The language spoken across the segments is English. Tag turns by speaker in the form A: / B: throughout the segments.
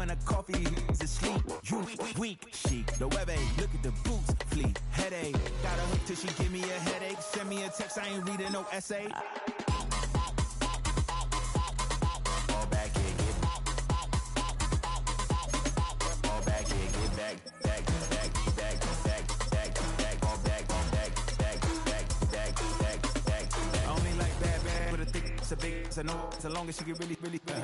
A: when a coffee is asleep. You weak, chic. The web look at the boots, fleet. Headache, got a hook till she give me a headache. Send me a text, I ain't reading no essay. All back here, get all back here, get back, back, back, back, back, back, back, all back, back, back, back, back, back, back. I only like bad, but a thick, it's a big, it's a no, so long as she get really, really, really.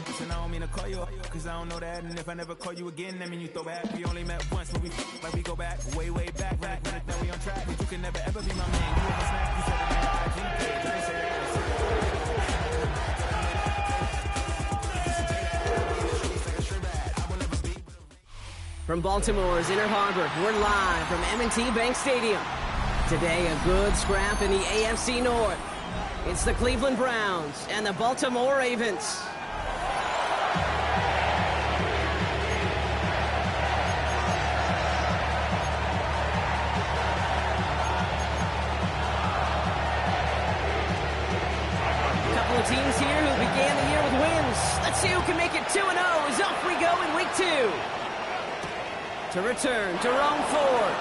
A: Listen, I don't mean to call you up, cause I don't know that. And if I never call you again, that mean you throw back. We only met once, but we like we go back, way, way back, back. When it's we on track, but you can never ever be my man. You ever snap, you said it on your IG page. I say that.
B: From Baltimore's Inner Harbor, we're live from M&T Bank Stadium. Today, a good scrap in the AFC North. It's the Cleveland Browns and the Baltimore Ravens. Couple of teams here who began the year with wins. Let's see who can make it 2-0 as off we go in week 2. To return, Jerome Ford.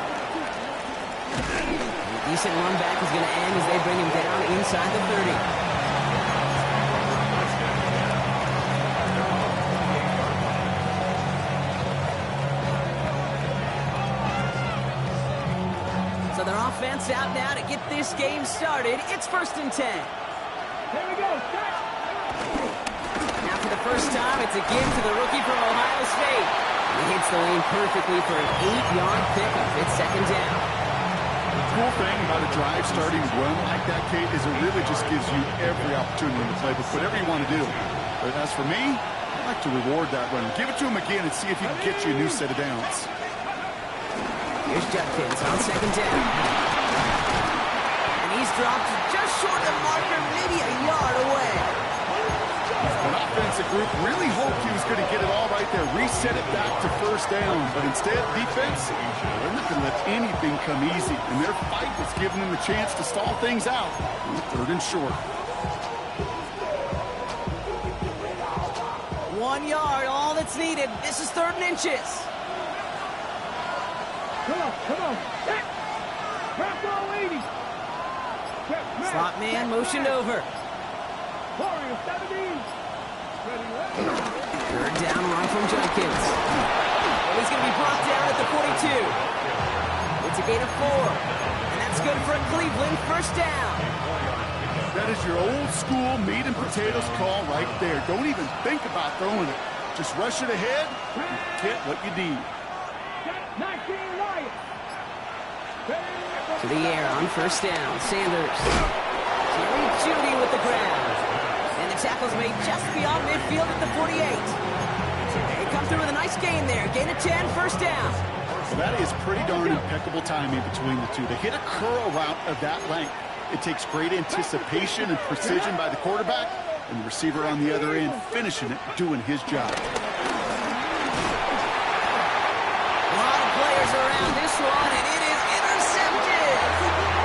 B: A decent run back is going to end as they bring him down inside the 30. So their offense out now to get this game started. It's 1st and 10.
C: Here we go.
B: Now for the first time, it's a give to the rookie from Ohio State. He hits the lane perfectly for an 8-yard pickup. It's 2nd down.
D: The cool thing about a drive starting run like that, Kate, is it really just gives you every opportunity in the playbook, whatever you want to do. But as for me, I like to reward that run. Give it to him again and see if he can get you a new set of downs.
B: Here's Judkins on 2nd down. And he's dropped just short of the marker, maybe a yard away.
D: An offensive group really hoped he was going to get it all right there, reset it back to 1st down. But instead, defense, they're not going to let anything come easy. And their fight was giving them the chance to stall things out. 3rd and short.
B: 1 yard, all that's needed. This is 3rd and inches.
C: Come on. Drop all 80.
B: Slot man motioned over.
C: Warrior 17. Ready.
B: 3rd down run from Judkins. Well, he's going to be brought down at the 42. It's a gain of 4. And that's good for Cleveland. 1st down.
D: That is your old school meat and potatoes call right there. Don't even think about throwing it. Just rush it ahead and get what you need.
C: 19 Lions.
B: To the air on 1st down. Sanders. Jerry Jeudy with the grab. And the tackle's made just beyond midfield at the 48. They come through with a nice gain there. Gain of 10, 1st down.
D: So that is pretty darn impeccable timing between the two. To hit a curl route of that length, it takes great anticipation and precision by the quarterback, and the receiver on the other end finishing it, doing his job.
B: A lot of players around this one, and it is intercepted.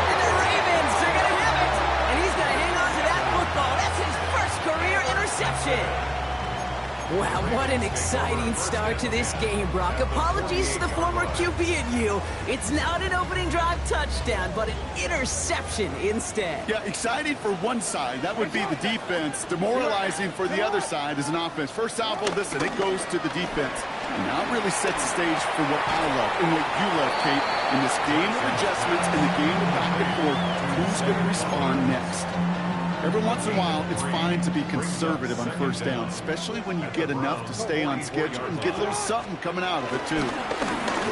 B: And the Ravens are going to have it. And he's going to hang on to that football. That's his first career interception. Wow, what an exciting start to this game, Brock. Apologies to the former QB and you. It's not an opening drive touchdown, but an interception instead.
D: Yeah, exciting for one side. That would be the defense. Demoralizing for the other side as an offense. First salvo, listen, it goes to the defense. And now it really sets the stage for what I love and what you love, Kate. In this game of adjustments, in the game of back and forth, who's going to respond next? Every once in a while, it's fine to be conservative on 1st down, especially when you get enough to stay on schedule and get a little something coming out of it, too.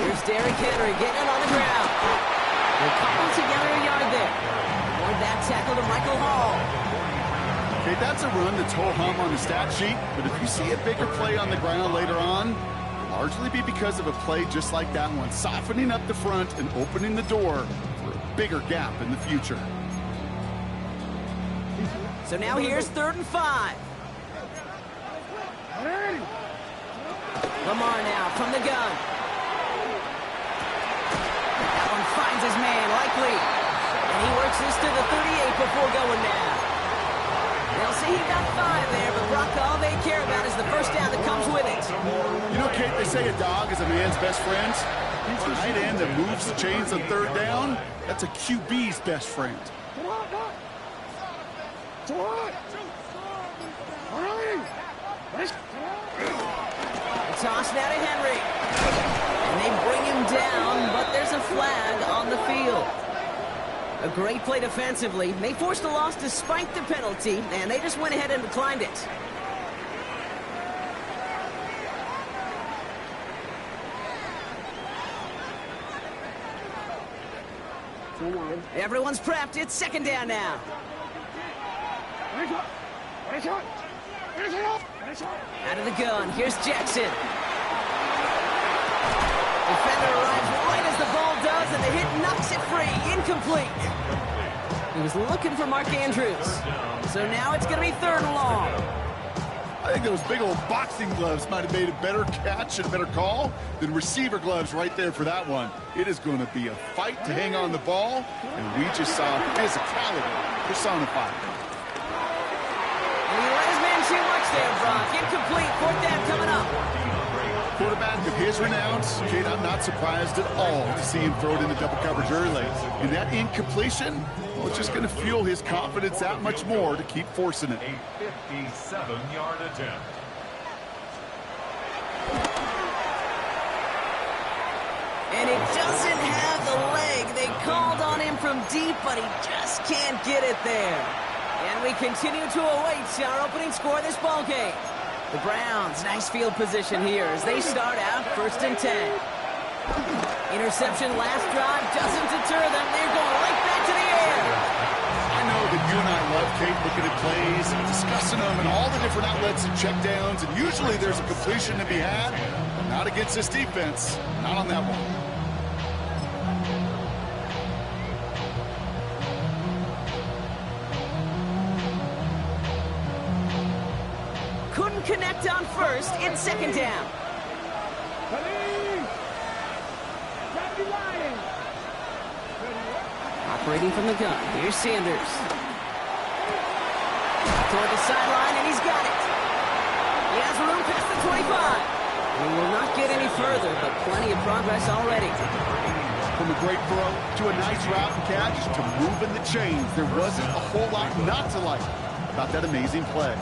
B: Here's Derrick Henry getting it on the ground. They're coupled together a yard there. More back tackle to Michael Hall.
D: Okay, that's a run that's ho-hum on the stat sheet, but if you see a bigger play on the ground later on, it'll largely be because of a play just like that one, softening up the front and opening the door for a bigger gap in the future.
B: So now here's 3rd and 5. Lamar now from the gun. That one finds his man, Likely. And he works this to the 38 before going down. They'll see he got 5 there, but Brock, all they care about is the 1st down that comes with it.
D: say a dog is a man's best friend? A tight end that moves the chains on third down, that's a QB's best friend.
B: The toss now to Henry. And they bring him down, but there's a flag on the field. A great play defensively. They forced a loss despite the penalty, and they just went ahead and declined it. Everyone's prepped. It's second down now. Out of the gun. Here's Jackson. Defender arrives right as the ball does, and the hit knocks it free. Incomplete. He was looking for Mark Andrews. So now it's going to be third and long.
D: I think those big old boxing gloves might have made a better catch and a better call than receiver gloves right there for that one. It is going to be a fight to hang on the ball, and we just saw physicality personified.
B: And he let his man too much there, Brock. Incomplete. Fourth down coming up.
D: Quarterback of his renown, Kate, I'm not surprised at all to see him throw it into double coverage early. And that incompletion, well, it's just going to fuel his confidence that much more to keep forcing it.
E: A 57-yard attempt.
B: And it doesn't have the leg. They called on him from deep, but he just can't get it there. And we continue to await our opening score of this ball game. The Browns, nice field position here as they start out 1st and 10. Interception last drive doesn't deter them. They're going right back to the air.
D: I know that you and I love, Kate, looking at plays and discussing them and all the different outlets and checkdowns, and usually there's a completion to be had. Not against this defense. Not on that one.
B: Couldn't connect on first. It's second down. Operating from the gun. Here's Sanders. Toward the sideline, and he's got it. He has room past the 25. And he will not get any further, but plenty of progress already.
D: From a great throw to a nice route and catch to moving the chains, there wasn't a whole lot not to like about that amazing play.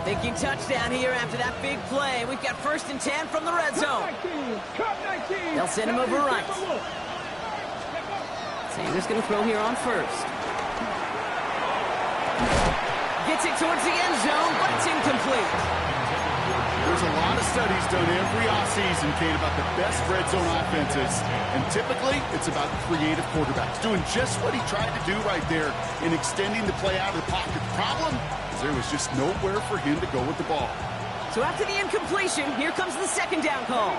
B: Thinking touchdown here after that big play. We've got 1st and 10 from the red zone. They'll send him over right. Sanders going to throw here on first. Gets it towards the end zone, but it's incomplete.
D: There's a lot of studies done every offseason, Kate, about the best red zone offenses. And typically, it's about creative quarterbacks doing just what he tried to do right there in extending the play out of the pocket. The problem is there was just nowhere for him to go with the ball.
B: So after the incompletion, here comes the second down call.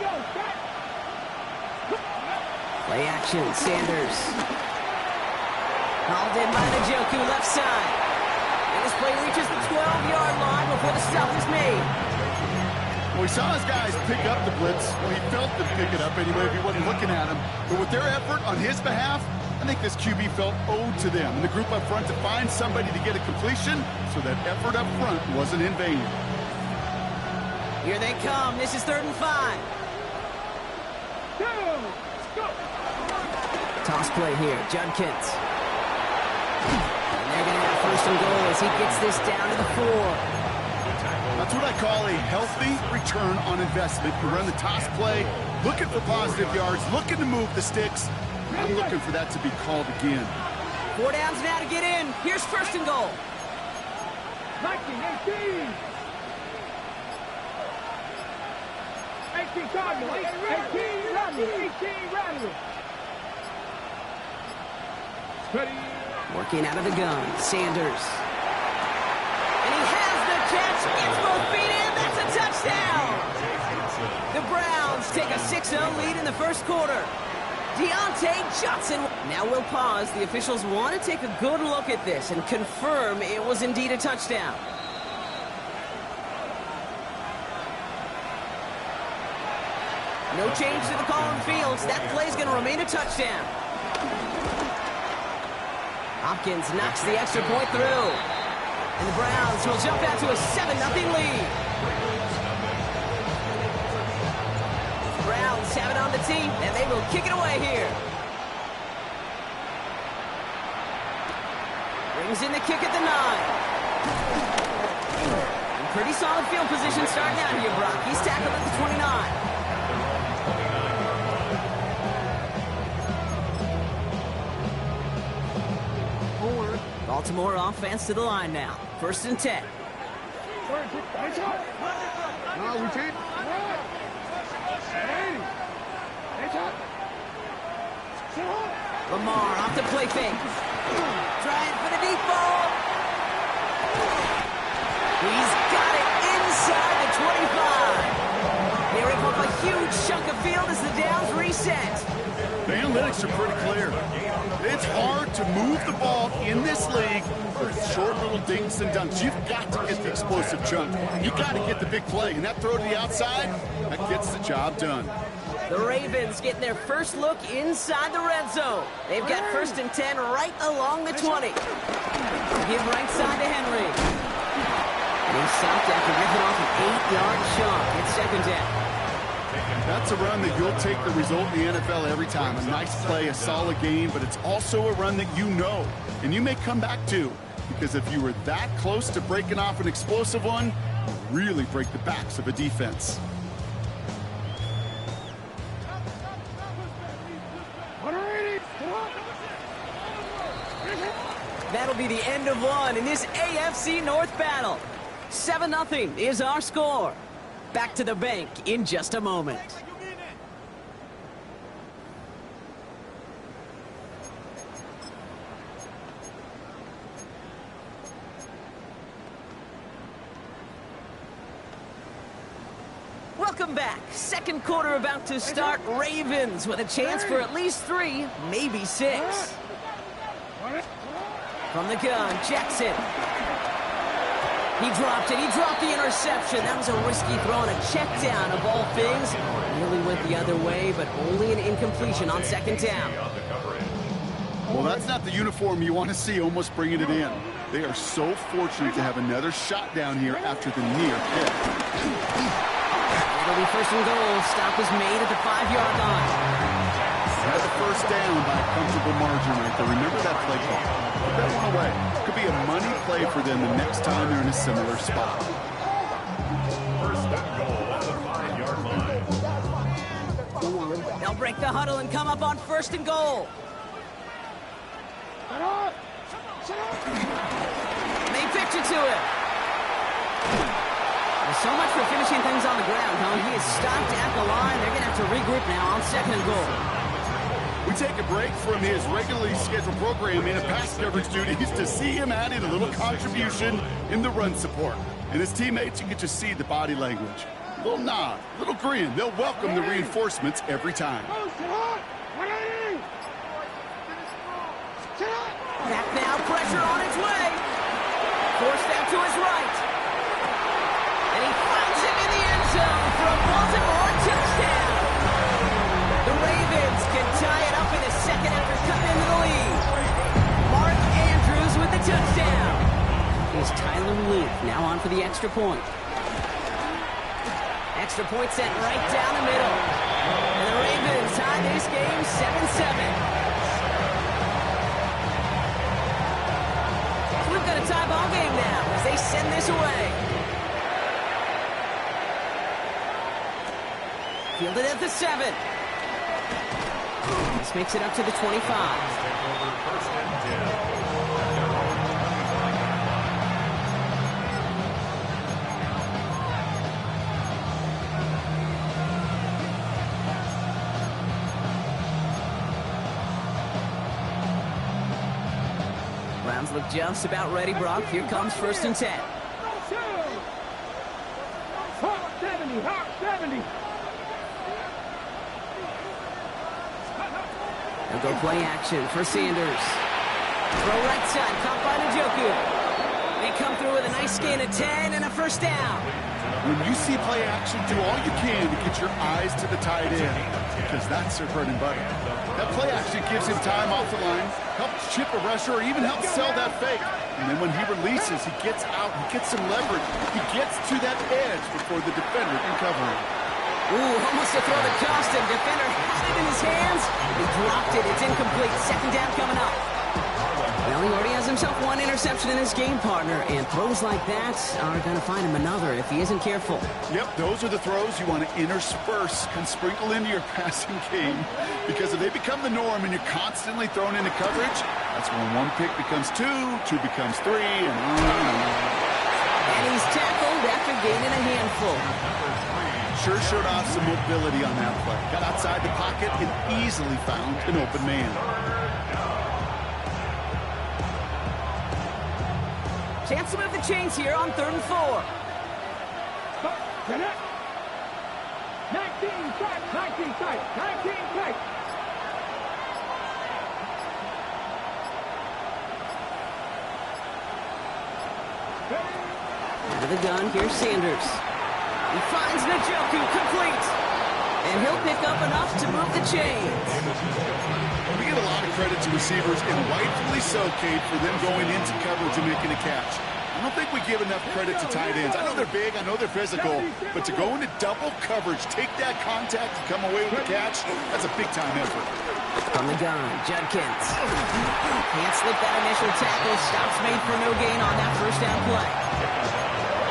B: Play action, Sanders. Hauled in by Njoku, left side. And this play reaches the 12-yard line before the stop is made.
D: Well, we saw his guys pick up the blitz. Well, he felt them pick it up anyway if he wasn't looking at him. But with their effort on his behalf, I think this QB felt owed to them and the group up front to find somebody to get a completion, so that effort up front wasn't in vain.
B: Here they come. This is 3rd and 5. Toss play here. Judkins. And they're going to have 1st and goal as he gets this down to the 4.
D: That's what I call a healthy return on investment. You run the toss play, looking for positive yards, looking to move the sticks. I'm looking for that to be called again.
B: 4 downs now to get in. Here's 1st and goal.
C: 18. 18 Cardinals. 18 Rams. 18 Rams.
B: Working out of the gun. Sanders. And he has the catch. Gets both feet in. That's a touchdown. The Browns take a 6-0 lead in the 1st quarter. Deontay Johnson. Now we'll pause. The officials want to take a good look at this and confirm it was indeed a touchdown. No change to the call on fields. That play's going to remain a touchdown. Hopkins knocks the extra point through. And And the Browns will jump out to a 7-0 lead. Browns have it on the tee, and they will kick it away here. Brings in the kick at the 9. And pretty solid field position starting out here, Brock. He's tackled at the 29. Baltimore offense to the line now. 1st and 10. Lamar off the play fake. Trying for the deep ball. He's got it inside the 25. They rip up a huge chunk of field as the downs reset.
D: The analytics are pretty clear. It's hard to move the ball in this league with short little dinks and dunks. You've got to get the explosive chunk. You've got to get the big play. And that throw to the outside, that gets the job done.
B: The Ravens getting their first look inside the red zone. They've got 1st and 10 right along the 20. Give right side to Henry. They stopped after ripping off an 8-yard chunk. It's 2nd down.
D: That's a run that you'll take the result in the NFL every time. A nice play, a solid game, but it's also a run that you know and you may come back to, because if you were that close to breaking off an explosive one, you really break the backs of a defense.
B: That'll be the end of one in this AFC North battle. 7-0 is our score. Back to the bank in just a moment. Welcome back. 2nd quarter about to start. Ravens with a chance for at least 3, maybe 6. From the gun, Jackson. He dropped it. He dropped the interception. That was a risky throw and a check down of all things. Nearly went the other way, but only an incompletion on 2nd down.
D: Well, that's not the uniform you want to see almost bringing it in. They are so fortunate to have another shot down here after the near hit.
B: It'll be 1st and goal. Stop is made at the 5-yard line.
D: Had the 1st down by a comfortable margin right there. Remember that play call. Put that one away. Could be a money play for them the next time they're in a similar spot.
E: 1st and goal at the 5-yard line.
B: They'll break the huddle and come up on 1st and goal. They pitch it to him. Well, so much for finishing things on the ground, huh? He is stopped at the line. They're going to have to regroup now on 2nd and goal.
D: We take a break from his regularly scheduled programming of pass coverage duties to see him add in a little contribution in the run support. And his teammates, you can just see the body language. A little nod, a little grin. They'll welcome the reinforcements every time.
B: Back now, pressure on its way. Forced out to his right. And he finds him in the end zone for a Baltimore touchdown. The Ravens can tie it up in the 2nd after cutting into the lead. Mark Andrews with the touchdown. Here's Tyler Leaf now on for the extra point. Extra point set right down the middle. And the Ravens tie this game 7-7. We've got a tie ball game now as they send this away. Fielded at the 7. This makes it up to the 25. Browns look just about ready, Brock. Here comes 1st and 10.
C: Hawk 70, Hawk 70.
B: They'll go play action for Sanders. Throw right side, caught by Njoku. They come through with a nice gain of 10 and a 1st down.
D: When you see play action, do all you can to get your eyes to the tight end, because that's their bread and butter. That play action gives him time off the line, helps chip a rusher, or even helps sell that fake. And then when he releases, he gets out, he gets some leverage. He gets to that edge before the defender can cover him.
B: Ooh, almost to throw the cost him. Defender had it in his hands. He dropped it. It's incomplete. Second down coming up. Well, he already has himself one interception in his game, partner, and throws like that are going to find him another if he isn't careful.
D: Yep, those are the throws you want to intersperse and sprinkle into your passing game, because if they become the norm and you're constantly thrown into coverage, that's when one pick becomes two becomes three, and on and on.
B: And he's tackled after gaining a handful.
D: Sure showed off some mobility on that play. Got outside the pocket and easily found an open man.
B: Chance to move the chains here on 3rd and 4.
C: 19 tight.
B: Out of the gun, here's Sanders. He finds Njoku, complete. And he'll pick up enough to move the chains.
D: We give a lot of credit to receivers, and rightfully so, Kate, for them going into coverage and making a catch. I don't think we give enough credit to tight ends. I know they're big, I know they're physical, but to go into double coverage, take that contact, and come away with the catch, that's a big-time effort.
B: From the gun, Judkins. Can't slip that initial tackle. Stops made for no gain on that first down play.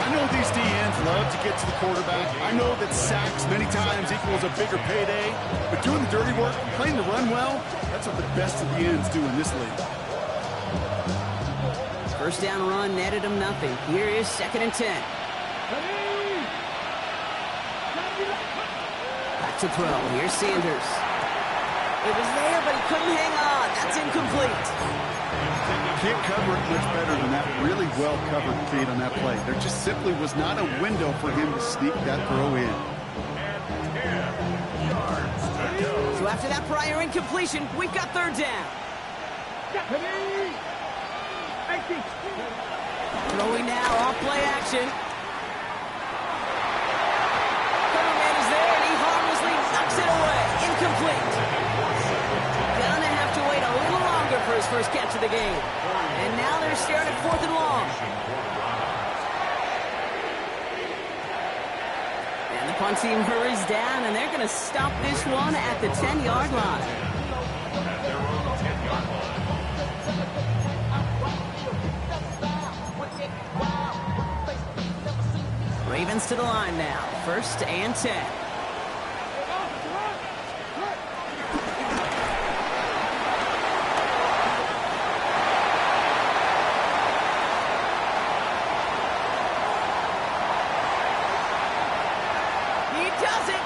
D: I know these DNs love to get to the quarterback. I know that sacks many times equals a bigger payday, but doing the dirty work, playing the run well, that's what the best of the ends do in this league.
B: First down run netted him nothing. Here is 2nd and 10. Back to throw. Here's Sanders. It was there, but he couldn't hang on. That's incomplete.
D: Can't cover it much better than that. Really well covered feed on that play. There just simply was not a window for him to sneak that throw in.
B: So after that prior incompletion, we've got 3rd down. Throwing now, off play action. Coverman is there, and he harmlessly knocks it away. Incomplete. Gonna have to wait a little longer for his first catch of the game. And now they're staring at 4th and long. And the punt team hurries down, and they're going to stop this one at the 10-yard line. Ravens to the line now. 1st and 10.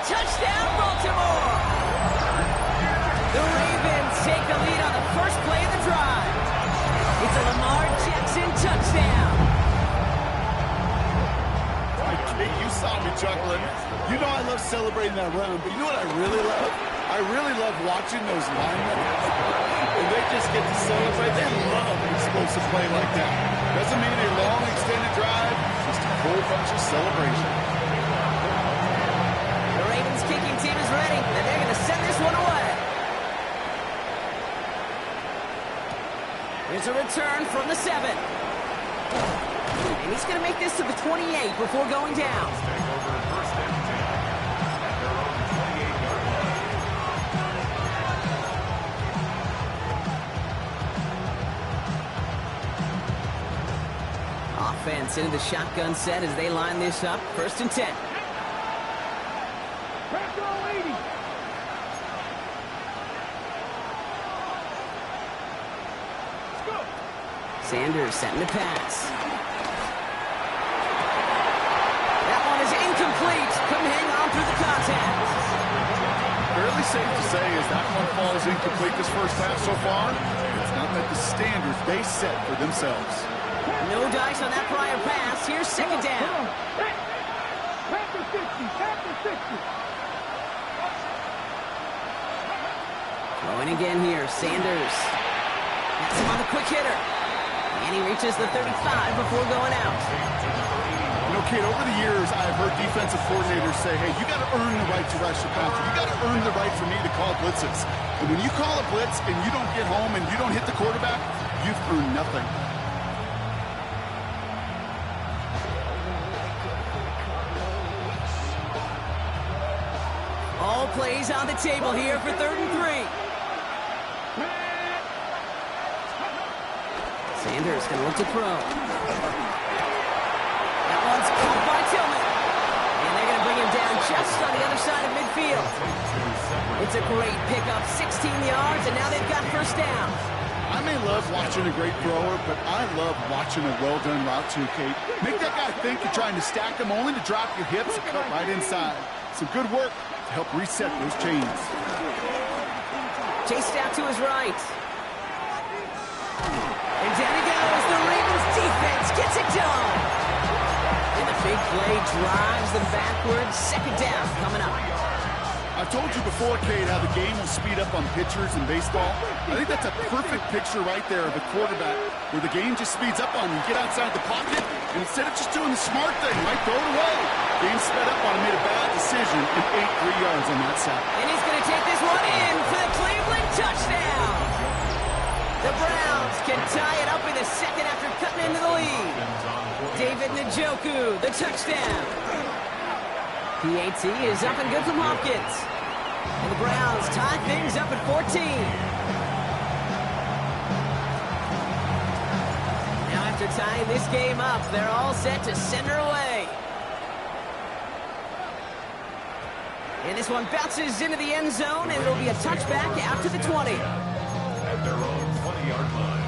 B: Touchdown, Baltimore! The Ravens take the lead on the first play of the drive. It's a Lamar Jackson touchdown.
D: You saw me chuckling. You know I love celebrating that run, but you know what I really love? I really love watching those linemen. And they just get to celebrate. They love an explosive play like that. Doesn't mean a long, extended drive. Just a whole bunch of celebration.
B: Kicking team is ready, and they're going to send this one away. Here's a return from the 7. And he's going to make this to the 28 before going down. Offense into the shotgun set as they line this up. 1st and 10. Sanders setting the pass. That one is incomplete. Couldn't hang on through the contact.
D: Fairly safe to say as that one falls incomplete this first half so far, it's not that the standards they set for themselves.
B: No dice on that prior pass. Here's 2nd down.
C: Back to 60.
B: Throwing again here. Sanders. That's him on the quick hitter. And he reaches the 35 before going out.
D: You know, Kate, over the years, I've heard defensive coordinators say, hey, you got to earn the right to rush the passer. You got to earn the right for me to call blitzes. And when you call a blitz and you don't get home and you don't hit the quarterback, you've earned nothing.
B: plays on the table here for 3rd and 3. Sanders going to look to throw. That one's caught by Tillman. And they're going to bring him down just on the other side of midfield. It's a great pickup, 16 yards, and now they've got 1st down.
D: I may love watching a great thrower, but I love watching a well-done route too, Kate. Make that guy think you're trying to stack him only to drop your hips and cut right inside. Some good work to help reset those chains.
B: Chased out to his right. And down he goes. The Ravens defense gets it done. And the big play drives them backwards. 2nd down coming up.
D: I've told you before, Kate, how the game will speed up on pitchers in baseball. I think that's a perfect picture right there of a quarterback where the game just speeds up on you. Get outside the pocket, and instead of just doing the smart thing, might throw it away. Game sped up on him, made a bad decision, and 8 3 yards on that side.
B: And he's going to take this one in for the Cleveland touchdown. The Browns can tie it up in the 2nd after cutting into the lead. David Njoku, the touchdown. PAT is up and good from Hopkins. And the Browns tie things up at 14. Now after tying this game up, they're all set to send her away. And this one bounces into the end zone, and it'll be a touchback out to the 20.
E: At their own 20-yard line.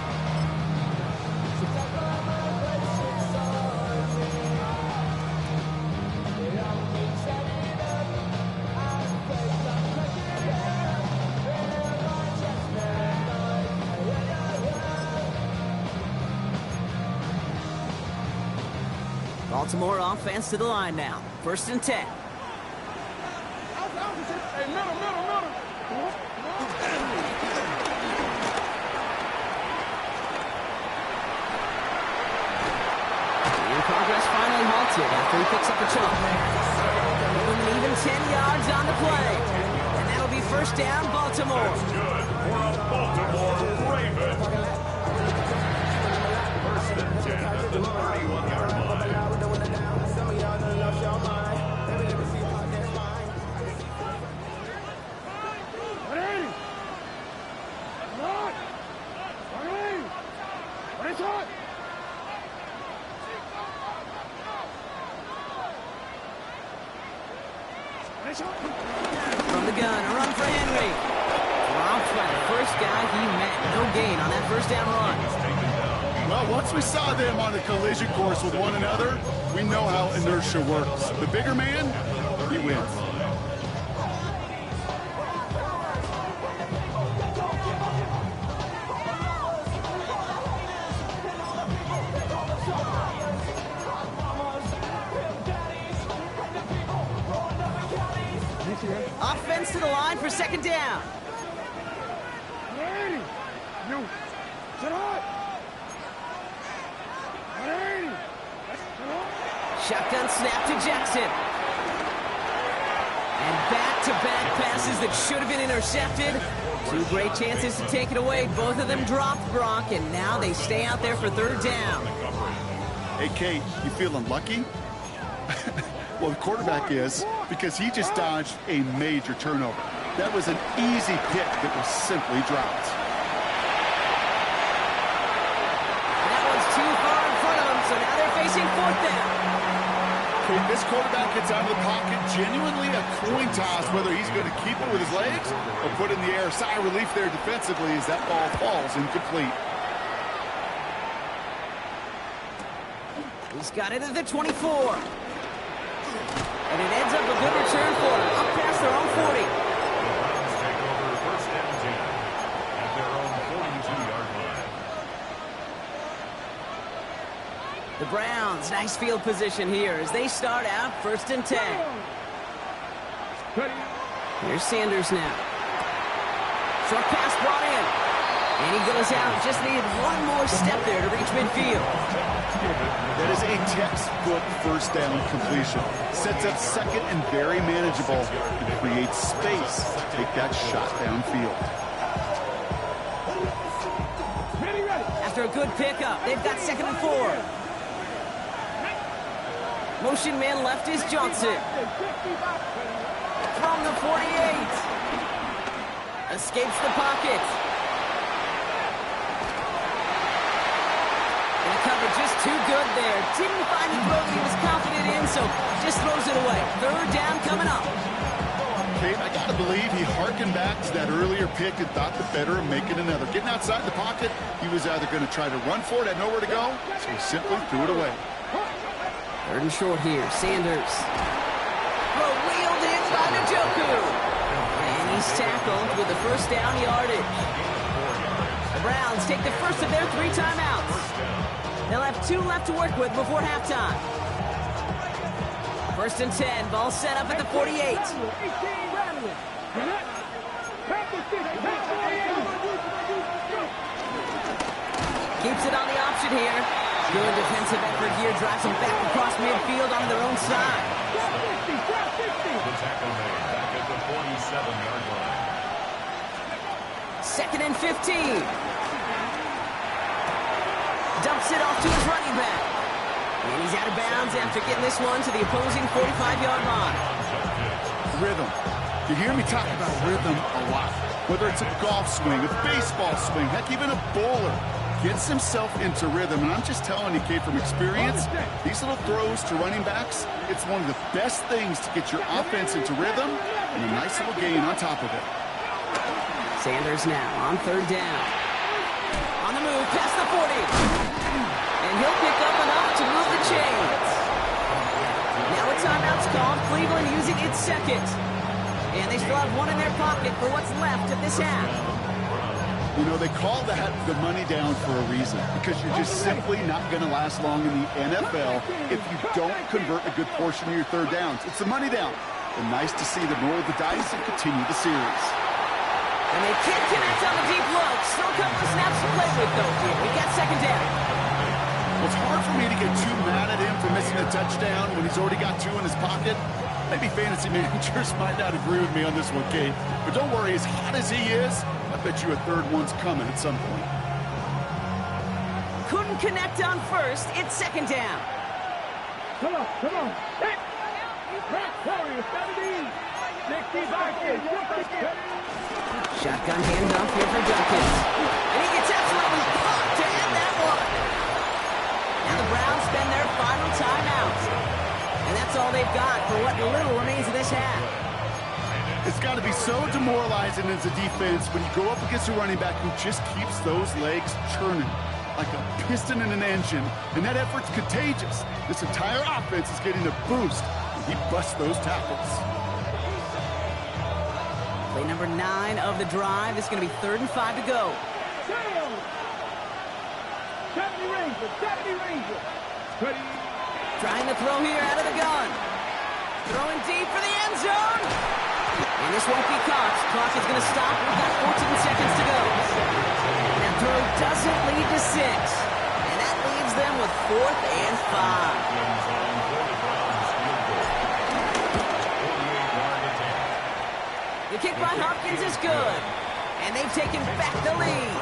B: Baltimore offense to the line now. 1st and 10.
C: Hey, middle.
B: In progress finally halted after he picks up the chunk. An even 10 yards on the play. And that'll be 1st down, Baltimore.
E: That's good for a Baltimore Raven. 1st and 10 at the 31-yard line.
B: From the gun, a run for Henry. Dropped by the first guy he met. No gain on that 1st down run.
D: Well, once we saw them on a collision course with one another, we know how inertia works. The bigger man, he wins.
B: Offense to the line for 2nd down. Shotgun snap to Jackson. And back-to-back passes that should have been intercepted. 2 great chances to take it away. Both of them dropped, Brock, and now they stay out there for 3rd down.
D: Hey, Kate, you feeling lucky? Well, the quarterback is, because he just dodged a major turnover. That was an easy pick that was simply dropped.
B: And that one's too far in front of them, so now they're facing 4th down.
D: If this quarterback gets out of the pocket, genuinely a coin toss whether he's going to keep it with his legs or put it in the air. Sigh of relief there defensively as that ball falls incomplete.
B: He's got it at the 24. And it ends up a good return for him, up past their own 40.
E: Browns take over 1st and 10 at their own 42-yard line.
B: The Browns, nice field position here as they start out 1st and 10. Here's Sanders now. Short pass brought in. And he goes out. Just needed one more step there to reach midfield.
D: That is a textbook 1st down completion. Sets up 2nd and very manageable and creates space to take that shot downfield.
B: After a good pickup, they've got 2nd and 4. Motion man left is Johnson. from the 48. Escapes the pocket. And the cover just too good there. Didn't find the throw that he was confident in, so just throws it away. Third down coming up.
D: Kate, I got to believe he harkened back to that earlier pick and thought the better of making another. Getting outside the pocket, he was either going to try to run for it, had nowhere to go, so he simply threw it away.
B: Third and short here. Sanders. Throw wheeled in by Njoku. And he's tackled with the first down yardage. The Browns take the first of their 3 timeouts. They'll have 2 left to work with before halftime. First and 10. Ball set up at the 48. Keeps it on the option here. Good defensive effort here. Drives them back across midfield on their own side.
E: The tackle made back at the 47-yard line.
B: Second and 15. Dumps it off to his running back. And he's out of bounds after getting this one to the opposing 45-yard line.
D: Rhythm. You hear me talk about rhythm a lot. Whether it's a golf swing, a baseball swing, heck, even a bowler. Gets himself into rhythm. And I'm just telling you, Kate, from experience, these little throws to running backs, it's one of the best things to get your offense into rhythm and a nice little gain on top of it.
B: Sanders now on third down. On the move, past the 40. And he'll pick up enough to move the chains. Now a timeout's called. Cleveland using its second. And they still have 1 in their pocket for what's left of this half.
D: You know, they call that the money down for a reason, because you're just simply not going to last long in the NFL if you don't convert a good portion of your third downs. It's the money down. And nice to see them roll the dice and continue the series.
B: And they can't connect on the deep look. Still a couple of snaps to play with, though, here. We got second down.
D: Well, it's hard for me to get too mad at him for missing a touchdown when he's already got 2 in his pocket. Maybe fantasy managers might not agree with me on this one, Kate. But don't worry, as hot as he is, I bet you a third one's coming at some point.
B: Couldn't connect on first. It's second down.
C: Come on. Hey. Warriors, 70. 65.
B: Shotgun handoff here for Dawkins. And he gets absolutely pumped to end that one. Now the Browns spend their final timeout. And that's all they've got for what little remains of this half.
D: It's got to be so demoralizing as a defense when you go up against a running back who just keeps those legs churning like a piston in an engine. And that effort's contagious. This entire offense is getting a boost. And he busts those tackles.
B: Play number 9 of the drive. It's going to be 3rd and 5 to go.
C: 70 Rangers.
B: Trying to throw here out of the gun. Throwing deep for the end zone. And this won't be caught. Clock is going to stop. We've got 14 seconds to go. And that throw doesn't lead to 6. And that leaves them with 4th and 5. The kick by Hopkins is good. And they've taken back the lead.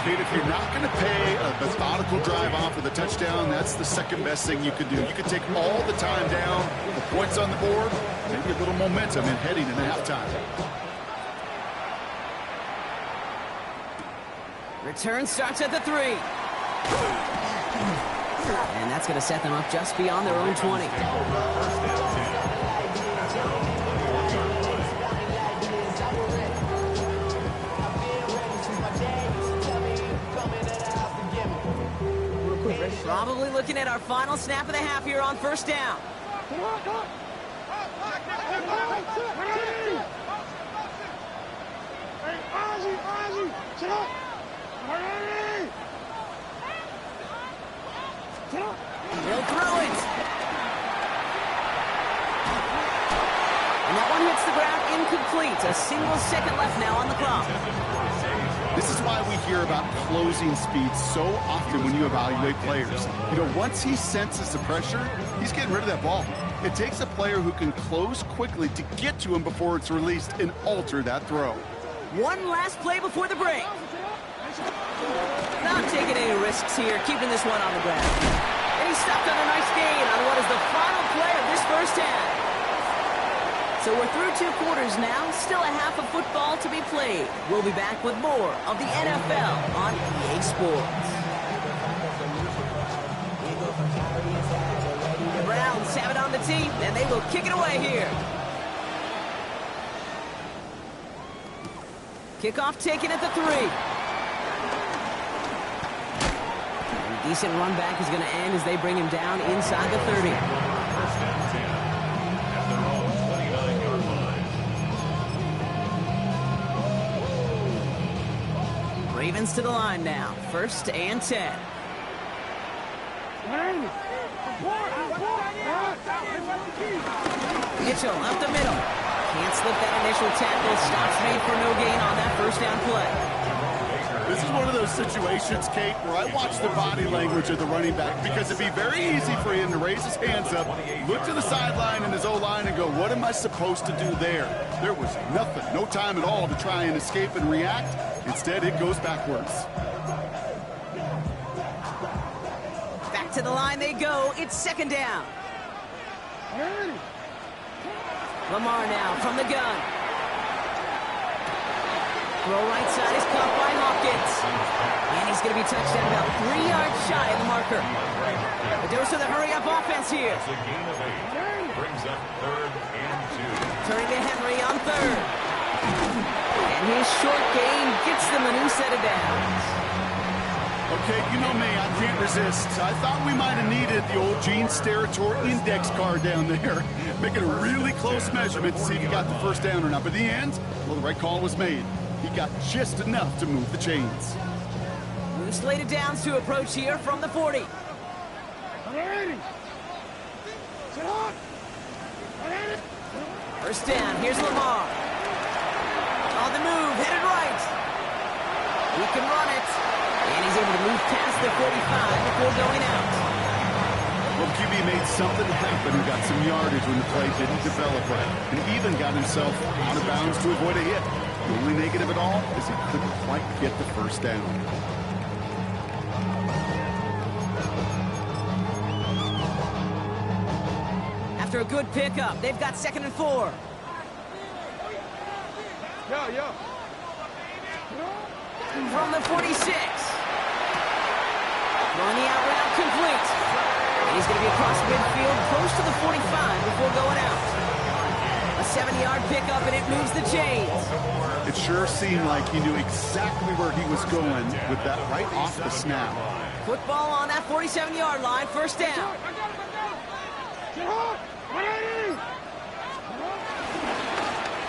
D: Kate, if you're not going to pay a methodical drive off with a touchdown, that's the second best thing you could do. You could take all the time down, the points on the board, maybe a little momentum in heading into halftime.
B: Return starts at the 3. And that's going to set them up just beyond their own 20. Probably looking at our final snap of the half here on first down. He'll throw it. And that one hits the ground incomplete. A single second left now on the clock.
D: This is why we hear about closing speed so often when you evaluate players. You know, once he senses the pressure, he's getting rid of that ball. It takes a player who can close quickly to get to him before it's released and alter that throw.
B: One last play before the break. Not taking any risks here, keeping this one on the ground. And he's stopped on a nice gain on what is the final play of this first half. So we're through 2 quarters now, still a half of football to be played. We'll be back with more of the NFL on EA Sports. The Browns have it on the tee, and they will kick it away here. Kickoff taken at the 3. A decent run back is going to end as they bring him down inside the 30.
E: First and 10 at their own 29-yard line.
B: Ravens to the line now. First and 10. Mitchell up the middle. Can't slip that initial tackle. Stops made for no gain on that first down play.
D: This is one of those situations, Kate, where I watch the body language of the running back because it'd be very easy for him to raise his hands up, look to the sideline in his O-line and go, what am I supposed to do there? There was nothing, no time at all to try and escape and react. Instead, it goes backwards.
B: Back to the line they go. It's second down. Lamar now from the gun. Throw right side is caught by Hopkins. And he's going to be touched down about 3 yards shy of the marker. The dose of the hurry-up offense here.
E: It's a gain of 8. Brings up 3rd and 2.
B: Turning to Henry on 3rd. And his short gain gets them a new set of downs.
D: Okay, you know me, I can't resist. I thought we might have needed the old Gene Steratore index card down there, making a really close measurement to see if he got the first down or not. But in the end, well, the right call was made. He got just enough to move the chains.
B: New slated downs to approach here from the 40. First down, here's Lamar. On the move, headed right. He can run it. And he's able to move past the 45 before going out.
D: Well, QB made something happen and got some yardage when the play didn't develop right. And even got himself out of bounds to avoid a hit. The only negative at all is he couldn't quite get the first down.
B: After a good pickup, they've got 2nd and 4. From the 46. Throwing the out route complete. And he's going to be across midfield, close to the 45 before going out. A 70-yard pickup, and it moves the chains.
D: It sure seemed like he knew exactly where he was going with that right off the snap.
B: Football on that 47-yard line, first down.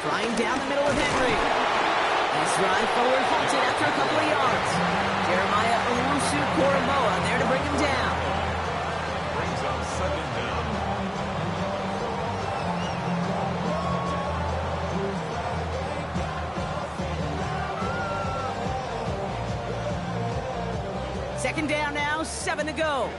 B: Flying down the middle of Henry. His drive forward halted after a couple of yards. Jeremiah Owusu-Koramoah there to bring him down.
E: Brings up 2nd down.
B: Second down now, 7 to go.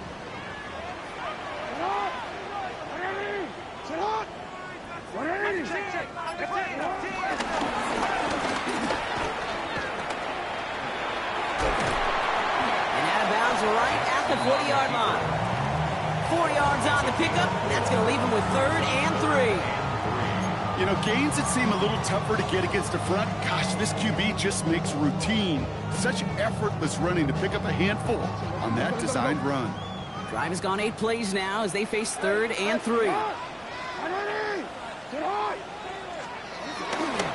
B: Right at the 40-yard line. 4 yards on the pickup. That's going to leave him with 3rd and 3.
D: You know, gains that seem a little tougher to get against the front. Gosh, this QB just makes routine such effortless running to pick up a handful on that designed run.
B: Drive has gone 8 plays now as they face 3rd and 3.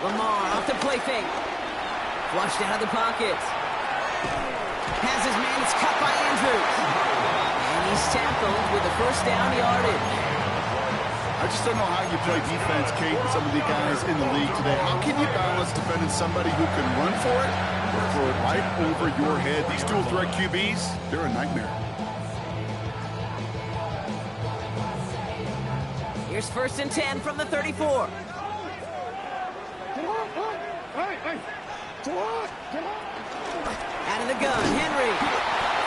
B: Lamar off the play fake. Flushed out of the pocket. Has his man, it's cut by Andrews. And he's tackled with the first down yardage.
D: I just don't know how you play defense, Kate, and some of the guys in the league today. How can you balance defending somebody who can run for it or throw it right over your head? These dual threat QBs, they're a nightmare.
B: Here's 1st and 10 from the 34. Out of the gun, Henry.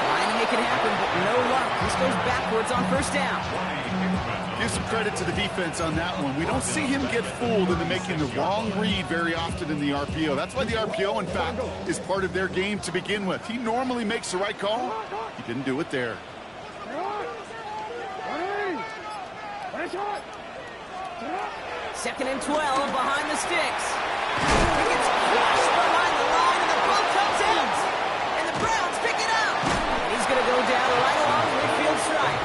B: Trying to make it happen, but no luck. This goes backwards on first down.
D: Give some credit to the defense on that one. We don't see him get fooled into making the wrong read very often in the RPO. That's why the RPO, in fact, is part of their game to begin with. He normally makes the right call. He didn't do it there.
B: 2nd and 12 behind the sticks. He gets crushed behind the line, and the ball comes out. And the Browns pick it up. And he's going to go down right along the midfield stripe.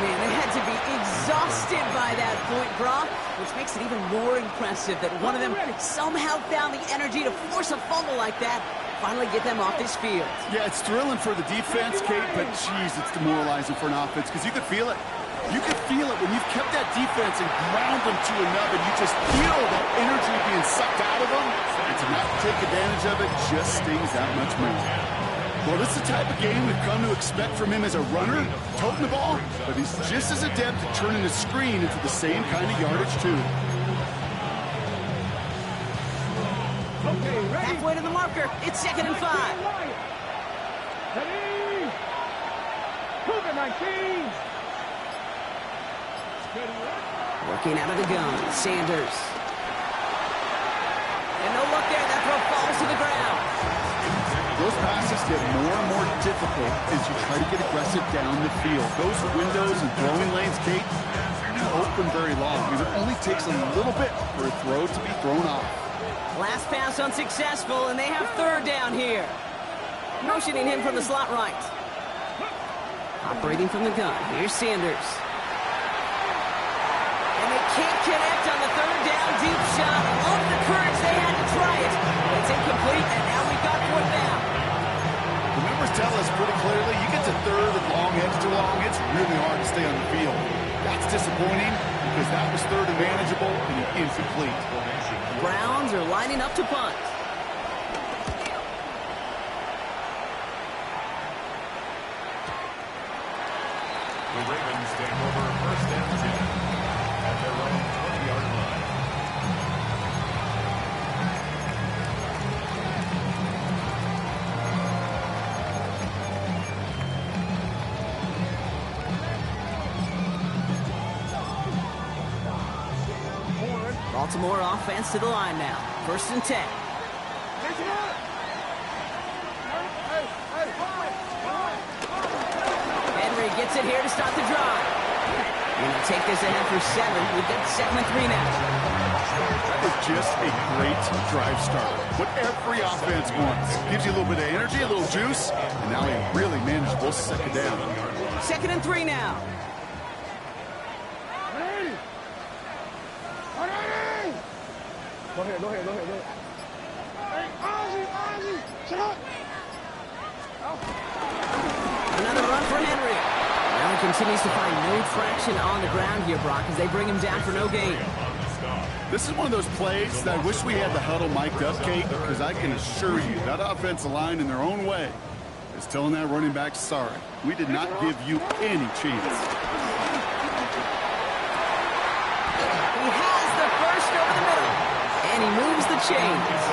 B: Man, they had to be exhausted by that point, Brock, which makes it even more impressive that one of them somehow found the energy to force a fumble like that, finally get them off this field.
D: Yeah, it's thrilling for the defense, Kate, but geez, it's demoralizing for an offense because you could feel it. You could feel it when you've kept that defense and ground them to a nub, and you just feel that energy being sucked out of them, and to not take advantage of it just stings that much more. Well, this is the type of game we've come to expect from him as a runner, toting the ball, but he's just as adept at turning the screen into the same kind of yardage, too.
C: Okay, ready.
B: Halfway to the marker. It's 2nd and 5.
C: Ready. Cougar 19.
B: Working out of the gun, Sanders. And no look there, that throw falls to the ground.
D: Those passes get more and more difficult as you try to get aggressive down the field. Those windows and throwing lanes, Kate, don't open very long. It only takes a little bit for a throw to be thrown off.
B: Last pass unsuccessful, and they have 3rd down here. Motioning him from the slot right. Operating from the gun, here's Sanders. And they can't connect on the 3rd down deep shot. Love the courage they had to try it. It's incomplete, and now we've got 4th down.
D: The numbers tell us pretty clearly, you get to 3rd and long, extra long, it's really hard to stay on the field. That's disappointing because that was 3rd and manageable and incomplete.
B: Browns are lining up to punt.
E: The Ravens take over 1st and 10 at their own 20-yard line.
B: Baltimore offense to the line now. 1st and 10. Henry gets it here to start the drive. Going to take this ahead for 7. We've got 2nd and 3 now.
D: That is just a great drive starter. What every offense wants. Gives you a little bit of energy, a little juice, and now a really manageable 2nd down.
B: 2nd and 3 now.
C: Go ahead. Hey, Ozzie, shut up.
B: Another run for Henry. Now he continues to find no traction on the ground here, Brock, as they bring him down for no gain.
D: This is one of those plays that I wish we had the huddle mic'd up, Kate, because I can assure you that offensive line in their own way is telling that running back, sorry, we did not give you any chance.
B: He has the first over the middle, and he moves the chains.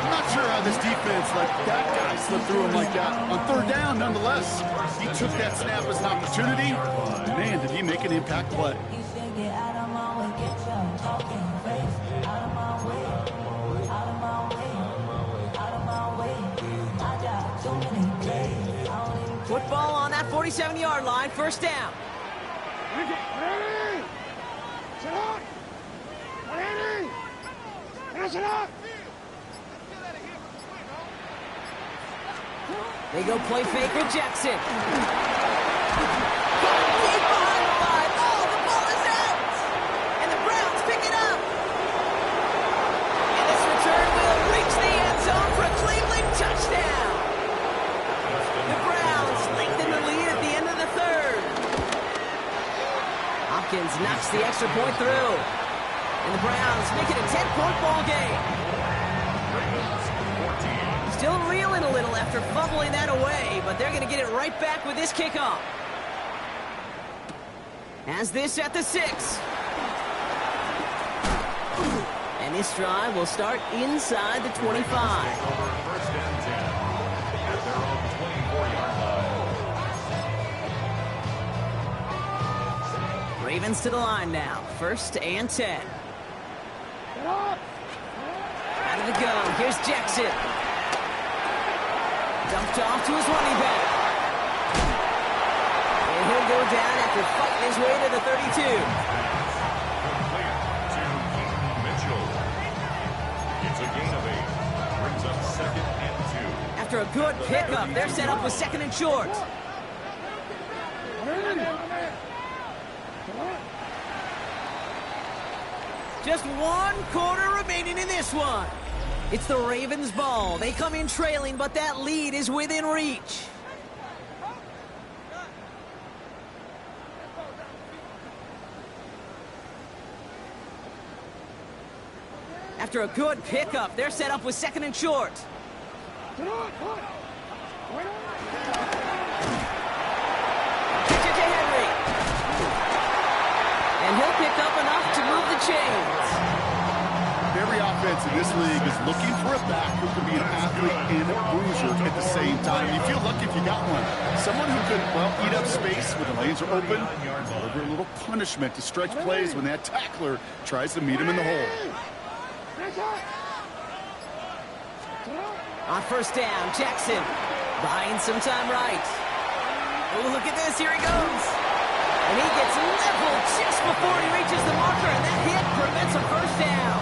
D: I'm not sure how this defense let that guy slip through him like that. On 3rd down, nonetheless, he took that snap as an opportunity. Man, did he make an impact play.
B: Football on that 47-yard line, 1st down.
C: Ready. Shut up. Ready. Shut up.
B: They go play fake with Jackson. Deep behind the 5. Oh, the ball is out. And the Browns pick it up. And this return will reach the end zone for a Cleveland touchdown. The Browns lengthen the lead at the end of the 3rd. Hopkins knocks the extra point through. And the Browns make it a 10-point ball game. Still reeling a little after fumbling that away, but they're going to get it right back with this kickoff. As this at the 6. And this drive will start inside the 25.
E: Over 1st and 10 at their own 24-yard line.
B: Ravens to the line now. 1st and 10. Out of the gun. Here's Jackson. Dumped off to his running back. And he'll go down after fighting his way to the 32.
E: Complete to Keaton Mitchell. It's a gain of 8. Brings up 2nd and 2.
B: After a good pickup, they're set up with 2nd and short. Just 1 quarter remaining in this one. It's the Ravens' ball. They come in trailing, but that lead is within reach. After a good pickup, they're set up with 2nd and short. Pitch it to Henry. And he'll pick up enough to move the chains.
D: Every offense in this league is looking for a back who can be an athlete and a bruiser at the same time. You feel lucky if you got one. Someone who could, well, eat up space when the lanes are open, deliver a little punishment to stretch plays when that tackler tries to meet him in the hole.
B: On 1st down, Jackson buying some time right. Oh, look at this. Here he goes. And he gets leveled just before he reaches the marker, and that hit prevents a 1st down.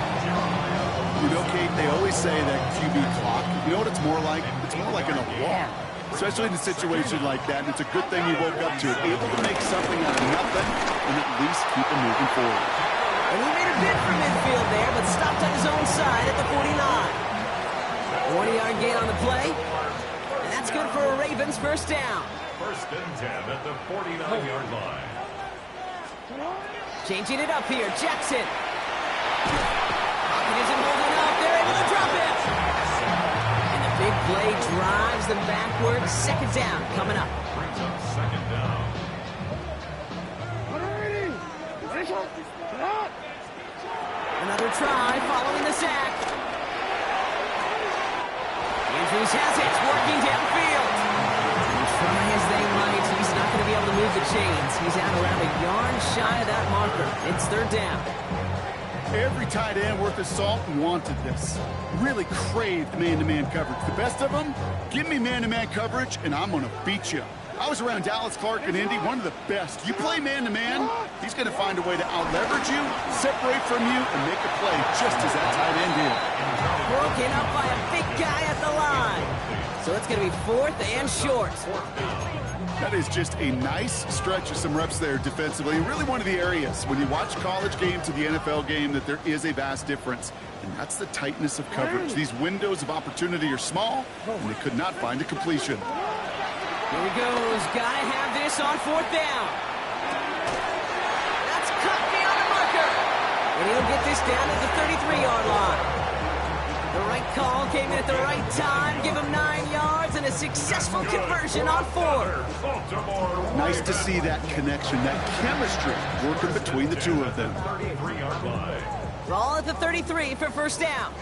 D: You know, Kate, they always say that QB clock, you know what it's more like? It's more like an alarm, especially in a situation like that. And it's a good thing you woke up to it, able to make something out of nothing and at least keep it moving forward.
B: And he made a bid for midfield there, but stopped on his own side at the 49. 20-yard gain on the play, and that's good for a Ravens 1st down.
E: 1st and 10 at the 49-yard line.
B: Changing it up here, Jackson. Pocket isn't holding up. They're able to drop it. And the big play drives them backwards. 2nd down coming up.
E: Brings up 2nd down.
B: Another try following the sack. Andrews has it, working downfield. And try as they might, he's not going to be able to move the chains. He's out around a yard shy of that marker. It's 3rd down.
D: Every tight end worth his salt wanted this. Really craved man-to-man coverage. The best of them, give me man-to-man coverage, and I'm going to beat you. I was around Dallas Clark and Indy, one of the best. You play man-to-man, he's going to find a way to out-leverage you, separate from you, and make a play just as that tight end did.
B: Broken up by a big guy at the line. So it's going to be 4th and short.
D: That is just a nice stretch of some reps there defensively. And really one of the areas, when you watch college game to the NFL game, that there is a vast difference. And that's the tightness of coverage. These windows of opportunity are small, and they could not find a completion.
B: Here he goes. Gotta have this on 4th down. That's cut beyond the marker. And he'll get this down at the 33-yard line. The right call came in at the right time. Give him 9 yards and a successful conversion on 4.
D: Nice to see that connection, that chemistry working between the two of them.
E: 33-yard line.
B: Ball at the 33 for 1st down.